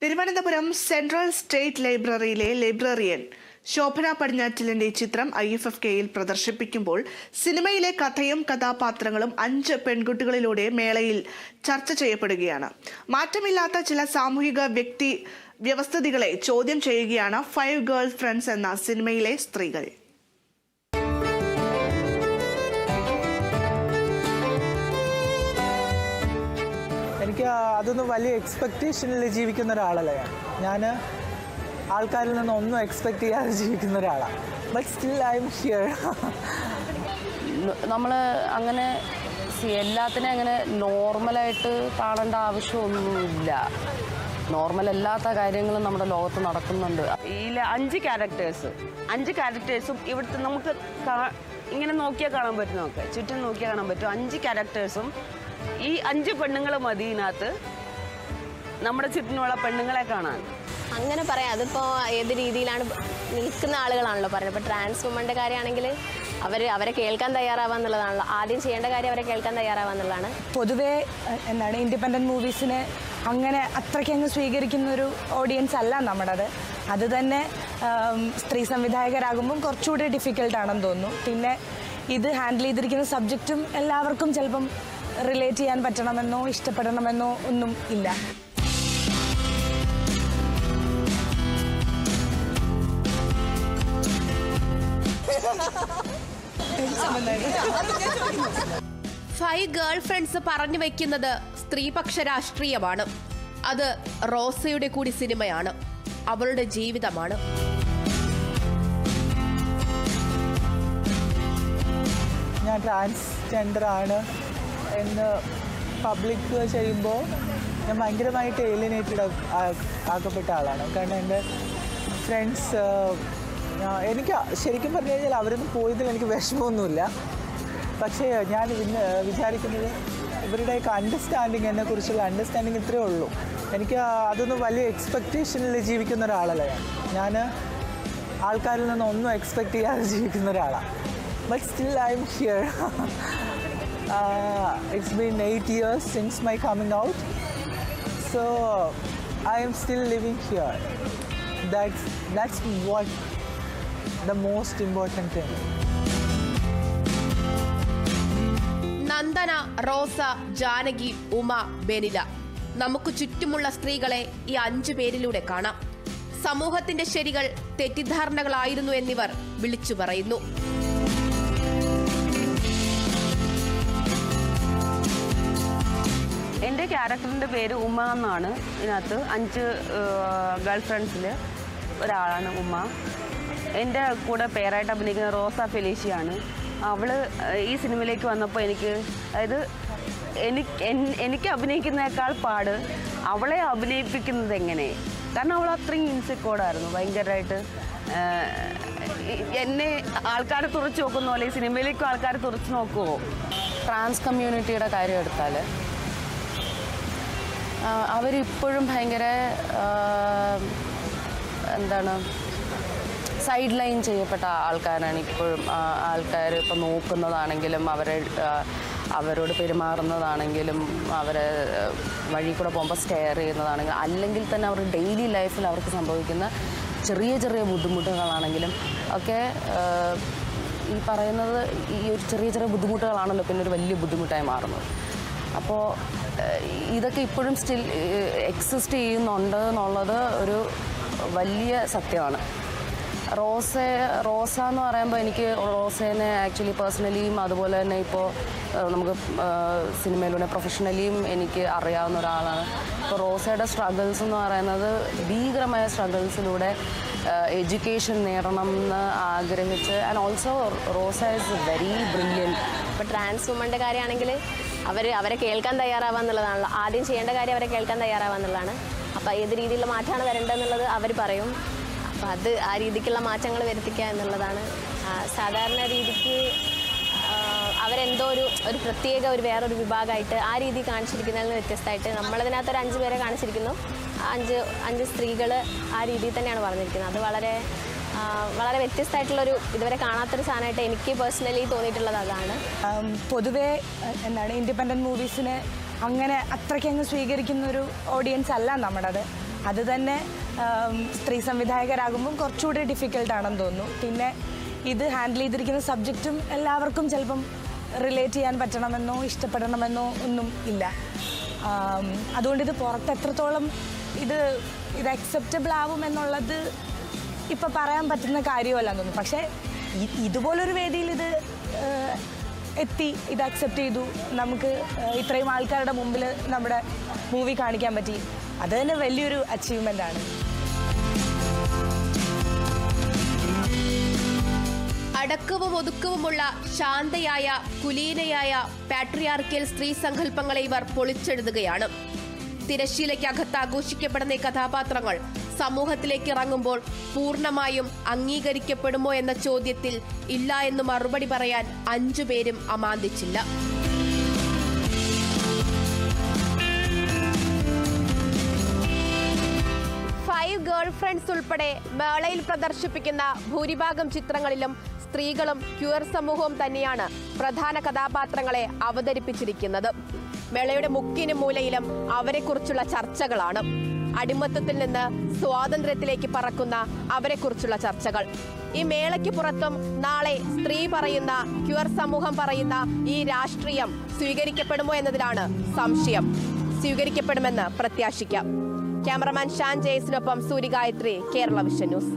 Thiruvananthapuram central state ലൈബ്രറിയിലെ librarian Shobhana പടിഞ്ഞാറ്റിലിന്റെ ചിത്രം IFFKയിൽ പ്രദർശിപ്പിക്കുമ്പോൾ സിനിമയിലെ കഥയും കഥാപാത്രങ്ങളും 5 പെൺകുട്ടികളിലൂടെ മേളയിൽ ചർച്ച ചെയ്യപ്പെടുകയാണ്. മാറ്റമില്ലാത്ത ചില സാമൂഹിക വ്യവസ്ഥിതികളെ ചോദ്യം ചെയ്യുകയാണ് 5 ഗേൾ ഫ്രണ്ട്സ് എന്ന സിനിമയിലെ സ്ത്രീകൾ. എനിക്ക് അതൊന്നും വലിയ എക്സ്പെക്റ്റേഷനിൽ ജീവിക്കുന്ന ഒരാളല്ല ഞാൻ ആൾക്കാരിൽ നിന്ന് ഒന്നും എക്സ്പെക്റ്റ് ചെയ്യാതെ ജീവിക്കുന്ന ഒരാളാണ്. But still I am here. നമ്മൾ അങ്ങനെ എല്ലാത്തിനും അങ്ങനെ നോർമലായിട്ട് കാണേണ്ട ആവശ്യമൊന്നുമില്ല. നോർമലല്ലാത്ത കാര്യങ്ങളും നമ്മുടെ ലോകത്ത് നടക്കുന്നുണ്ട്. ഇതിലെ 5 ക്യാരക്ടേഴ്സും ഇവിടുത്തെ നമുക്ക് ഇങ്ങനെ നോക്കിയാൽ കാണാൻ പറ്റും. നമുക്ക് ചുറ്റും നോക്കിയാൽ കാണാൻ പറ്റും. 5 ക്യാരക്ടേഴ്സും ഈ 5 പെണ്ണുങ്ങൾ മതി ഇതിനകത്ത് നമ്മുടെ ചുറ്റിനുള്ള പെണ്ണുങ്ങളെ കാണാൻ. അങ്ങനെ പറയാം. അതിപ്പോൾ ഏത് രീതിയിലാണ് നിൽക്കുന്ന ആളുകളാണല്ലോ പറയുന്നത്. ഇപ്പോൾ ട്രാൻസ് വുമൻ്റെ കാര്യമാണെങ്കിൽ അവരെ കേൾക്കാൻ തയ്യാറാവാന്നുള്ളതാണല്ലോ. ആദ്യം ചെയ്യേണ്ട കാര്യം അവരെ കേൾക്കാൻ തയ്യാറാവാന്നുള്ളതാണ്. പൊതുവേ ഇൻഡിപെൻഡൻറ്റ് മൂവീസിനെ അങ്ങനെ അത്രയ്ക്കങ്ങ് സ്വീകരിക്കുന്നൊരു ഓഡിയൻസ് അല്ല നമ്മുടേത്. അത് തന്നെ സ്ത്രീ സംവിധായകരാകുമ്പം കുറച്ചുകൂടി ഡിഫിക്കൽട്ടാണെന്ന് തോന്നുന്നു. പിന്നെ ഇത് ഹാൻഡിൽ ചെയ്തിരിക്കുന്ന സബ്ജക്റ്റും എല്ലാവർക്കും ചിലപ്പം റിലേറ്റ് ചെയ്യാൻ പറ്റണമെന്നോ ഇഷ്ടപ്പെടണമെന്നോ ഒന്നും ഇല്ല. ഫൈവ് ഗേൾ ഫ്രണ്ട്സ് പറഞ്ഞു വെക്കുന്നത് സ്ത്രീപക്ഷ രാഷ്ട്രീയമാണ്. അത് റോസയുടെ കൂടി സിനിമയാണ്, അവളുടെ ജീവിതമാണ്. ഞാൻ ട്രാൻസ്ജെൻഡറാണ് എന്ന് പബ്ലിക് ചെയ്യുമ്പോൾ ഞാൻ ഭയങ്കരമായിട്ട് ഏലിയനേറ്റഡ് ആക്കപ്പെട്ട ആളാണ്. കാരണം എൻ്റെ ഫ്രണ്ട്സ് എനിക്ക് ശരിക്കും പറഞ്ഞു കഴിഞ്ഞാൽ അവരൊന്നും പോയതിൽ എനിക്ക് വിഷമമൊന്നുമില്ല. പക്ഷേ ഞാൻ ഇന്ന് വിചാരിക്കുന്നത് ഇവരുടെയൊക്കെ അണ്ടർസ്റ്റാൻഡിങ്, എന്നെക്കുറിച്ചുള്ള അണ്ടർസ്റ്റാൻഡിങ് ഇത്രയേ ഉള്ളൂ. എനിക്ക് അതൊന്നും വലിയ എക്സ്പെക്റ്റേഷനിൽ ജീവിക്കുന്ന ഒരാളല്ല ഞാൻ ആൾക്കാരിൽ നിന്ന് ഒന്നും എക്സ്പെക്റ്റ് ചെയ്യാതെ ജീവിക്കുന്ന ഒരാളാണ്. But still I am here. It's been 8 years since my coming out, so I am still living here. That's what the most important thing. Nandana, Rosa, Janaki, Uma, Benila, നമുക്ക് ചുറ്റുമുള്ള സ്ത്രീകളെ ഈ 5 പേരിലൂടെ കാണാം. സമൂഹത്തിന്റെ ശരികൾ തെറ്റിദ്ധാരണകളായിരുന്നു എന്നിവർ വിളിച്ചു പറയുന്നു. എൻ്റെ ക്യാരക്ടറിൻ്റെ പേര് ഉമ എന്നാണ്. ഇതിനകത്ത് 5 ഗേൾ ഫ്രണ്ട്സിൽ ഒരാളാണ് ഉമ. എൻ്റെ കൂടെ പേരായിട്ട് അഭിനയിക്കുന്ന റോസ ഫെലീഷിയാണ്. അവൾ ഈ സിനിമയിലേക്ക് വന്നപ്പോൾ എനിക്ക് അഭിനയിക്കുന്നതിനേക്കാൾ പാട് അവളെ അഭിനയിപ്പിക്കുന്നത് എങ്ങനെ. കാരണം അവൾ അത്രയും ഇൻസെക്യൂർഡായിരുന്നു. ഭയങ്കരമായിട്ട് എന്നെ ആൾക്കാർ തുറച്ച് നോക്കുന്ന പോലെ ഈ സിനിമയിലേക്കും ആൾക്കാർ തുറച്ച് നോക്കുമോ. ട്രാൻസ് കമ്മ്യൂണിറ്റിയുടെ കാര്യം എടുത്താൽ അവരിപ്പോഴും ഭയങ്കര സൈഡ് ലൈൻ ചെയ്യപ്പെട്ട ആൾക്കാരാണ് ഇപ്പോഴും. ആൾക്കാർ ഇപ്പോൾ നോക്കുന്നതാണെങ്കിലും അവരോട് പെരുമാറുന്നതാണെങ്കിലും അവരെ വഴി കൂടെ പോകുമ്പോൾ സ്റ്റെയർ ചെയ്യുന്നതാണെങ്കിലും അല്ലെങ്കിൽ തന്നെ അവരുടെ ഡെയിലി ലൈഫിൽ അവർക്ക് സംഭവിക്കുന്ന ചെറിയ ചെറിയ ബുദ്ധിമുട്ടുകളാണെങ്കിലും ഒക്കെ ഈ പറയുന്നത് ഈ ഒരു ചെറിയ ചെറിയ ബുദ്ധിമുട്ടുകളാണല്ലോ പിന്നെ ഒരു വലിയ ബുദ്ധിമുട്ടായി മാറുന്നത്. അപ്പോൾ ഇതൊക്കെ ഇപ്പോഴും സ്റ്റിൽ എക്സിസ്റ്റ് ചെയ്യുന്നുണ്ട് എന്നുള്ളത് ഒരു വലിയ സത്യമാണ്. റോസ എന്ന് പറയുമ്പോൾ എനിക്ക് റോസേനെ ആക്ച്വലി പേഴ്സണലിയും അതുപോലെ തന്നെ ഇപ്പോൾ നമുക്ക് സിനിമയിലൂടെ പ്രൊഫഷണലിയും എനിക്ക് അറിയാവുന്ന ഒരാളാണ്. ഇപ്പോൾ റോസയുടെ സ്ട്രഗിൾസ് എന്ന് പറയുന്നത് ഭീകരമായ സ്ട്രഗിൾസിലൂടെ എഡ്യൂക്കേഷൻ നേടണം എന്ന് ആഗ്രഹിച്ച് and also Rosa is very brilliant. ഇപ്പോൾ ട്രാൻസ് വുമൻ്റെ കാര്യമാണെങ്കിൽ അവരെ കേൾക്കാൻ തയ്യാറാവാന്നുള്ളതാണല്ലോ. ആദ്യം ചെയ്യേണ്ട കാര്യം അവരെ കേൾക്കാൻ തയ്യാറാവാന്നുള്ളതാണ്. അപ്പോൾ ഏത് രീതിയിലുള്ള മാറ്റമാണ് വരേണ്ടതെന്നുള്ളത് അവർ പറയും. അപ്പോൾ അത് ആ രീതിക്കുള്ള മാറ്റങ്ങൾ വരുത്തിക്കുക എന്നുള്ളതാണ്. സാധാരണ രീതിക്ക് അവരെന്തോ ഒരു പ്രത്യേക വേറൊരു വിഭാഗമായിട്ട് ആ രീതി കാണിച്ചിരിക്കുന്നതിൽ നിന്ന് വ്യത്യസ്തമായിട്ട് നമ്മളതിനകത്തൊരു 5 പേരെ കാണിച്ചിരിക്കുന്നു. 5 സ്ത്രീകൾ ആ രീതിയിൽ തന്നെയാണ് പറഞ്ഞിരിക്കുന്നത്. അത് വളരെ വ്യത്യസ്തമായിട്ടുള്ളൊരു ഇതുവരെ കാണാത്തൊരു സാധനമായിട്ട് എനിക്ക് പേഴ്സണലി തോന്നിയിട്ടുള്ളത് അതാണ്. പൊതുവേ ഇൻഡിപെൻഡൻറ്റ് മൂവീസിനെ അങ്ങനെ അത്രയ്ക്കങ്ങ് സ്വീകരിക്കുന്നൊരു ഓഡിയൻസ് അല്ല നമ്മുടേത്. അത് തന്നെ സ്ത്രീ സംവിധായകരാകുമ്പം കുറച്ചുകൂടി ഡിഫിക്കൽട്ടാണെന്ന് തോന്നുന്നു. പിന്നെ ഇത് ഹാൻഡിൽ ചെയ്തിരിക്കുന്ന സബ്ജക്റ്റും എല്ലാവർക്കും ചിലപ്പം റിലേറ്റ് ചെയ്യാൻ പറ്റണമെന്നോ ഇഷ്ടപ്പെടണമെന്നോ ഒന്നും ഇല്ല. അതുകൊണ്ട് ഇത് പുറത്ത് എത്രത്തോളം ഇത് അക്സെപ്റ്റബിൾ ആവും എന്നുള്ളത് ഇപ്പം പറയാൻ പറ്റുന്ന കാര്യമല്ലെന്ന് തോന്നുന്നു. പക്ഷേ ഇതുപോലൊരു വേദിയിൽ ഇത് എത്തി, ഇത് അക്സെപ്റ്റ് ചെയ്തു, നമുക്ക് ഇത്രയും ആൾക്കാരുടെ മുമ്പിൽ നമ്മുടെ മൂവി കാണിക്കാൻ പറ്റി, അത് തന്നെ വലിയൊരു അച്ചീവ്മെൻ്റ് ആണ്. അടക്കവും ഒതുക്കവുമുള്ള ശാന്തയായ കുലീനയായ പാട്രിയാർക്കൽ സ്ത്രീ സങ്കല്പങ്ങളെ ഇവർ പൊളിച്ചെഴുതുകയാണ്. തിരശ്ശീലയ്ക്കകത്ത് ആഘോഷിക്കപ്പെടുന്ന ഈ കഥാപാത്രങ്ങൾ സമൂഹത്തിലേക്ക് ഇറങ്ങുമ്പോൾ പൂർണ്ണമായും അംഗീകരിക്കപ്പെടുമോ എന്ന ചോദ്യത്തിൽ ഇല്ല എന്ന് മറുപടി പറയാൻ 5 പേരും അമാന്തിച്ചില്ല. ഫൈവ് ഗേൾ ഫ്രണ്ട്സ് ഉൾപ്പെടെ മേളയിൽ പ്രദർശിപ്പിക്കുന്ന ഭൂരിഭാഗം ചിത്രങ്ങളിലും സ്ത്രീകളും ക്യൂർ സമൂഹവും തന്നെയാണ് പ്രധാന കഥാപാത്രങ്ങളെ അവതരിപ്പിച്ചിരിക്കുന്നത്. മേളയുടെ മുക്കിനും മൂലയിലും അവരെക്കുറിച്ചുള്ള ചർച്ചകളാണ്. അടിമത്തത്തിൽ നിന്ന് സ്വാതന്ത്ര്യത്തിലേക്ക് പറക്കുന്ന അവരെക്കുറിച്ചുള്ള ചർച്ചകൾ. ഈ മേളയ്ക്ക് പുറത്തും നാളെ സ്ത്രീ പറയുന്ന, ക്യൂർ സമൂഹം പറയുന്ന ഈ രാഷ്ട്രീയം സ്വീകരിക്കപ്പെടുമോ എന്നതിലാണ് സംശയം. സ്വീകരിക്കപ്പെടുമെന്ന് പ്രത്യാശിക്കാം. ക്യാമറമാൻ ഷാൻ ജെയ്സിനൊപ്പം സൂര്യഗായത്രി, കേരള വിഷൻ ന്യൂസ്.